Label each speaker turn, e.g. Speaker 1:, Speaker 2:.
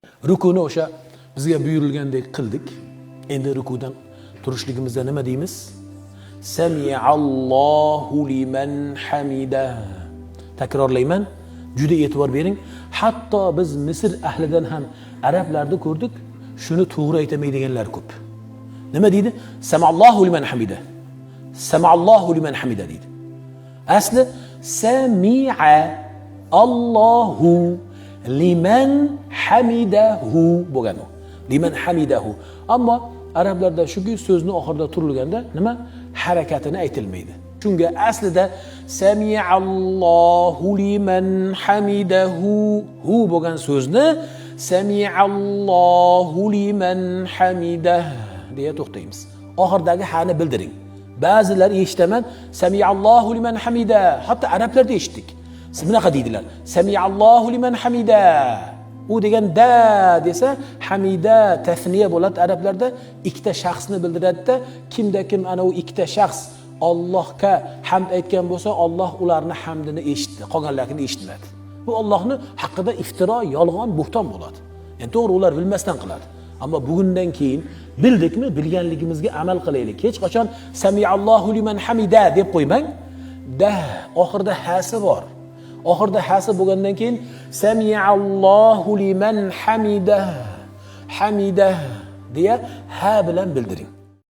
Speaker 1: Rukuni o'sha bizga buyurilgandek qildik. Endi rukudan turishligimizda nima deymiz? Sami'allohu liman hamida. Takrorlayman. Juda e'tibor bering. Hatto biz Misr ahlidan ham arablarda ko'rdik, shuni to'g'ri aytamaydiganlar ko'p. Nima deydi? Sami'allohu liman hamida. Sami'allohu liman hamida deydi. Asli sami'a Allohu liman hamidahu bo'lgan u. Liman hamidahu. Ammo arablarda shuki so'zni oxirida turilganda nima? Harakatini aytilmaydi. Shunga aslida sami'allohu liman hamidahu hu bo'lgan so'zni sami'allohu liman hamidah deya to'xtaymiz. Oxirdagi ha'ni bildiring. Ba'zilar eshitaman sami'allohu liman hamida. Hatto arablarda eshitdik. Siz bunaqa deydilar. Sami'allohu liman hamida. U degan da desa hamida tasniya bo'ladi arablarda, ikkita shaxsni bildiradi-da, kimda kim ana u ikkita shaxs Allohga hamd aytgan bo'lsa, Alloh ularni hamdini eshitdi, qolganlarini eshitmadi. Bu Allohning haqida iftiro, yolg'on, bo'xton bo'ladi. Ya'ni to'g'ri ular bilmasdan qiladi. Ammo bugundan keyin bildikmi, bilganligimizga amal qilaylik. Hech qachon sami'allohu liman hamida deb qo'ymang. Da oxirida hasi bor. Oxirida hasi bo'lgandan keyin sami'allohu liman hamida hamida deya ha bilan bildiring.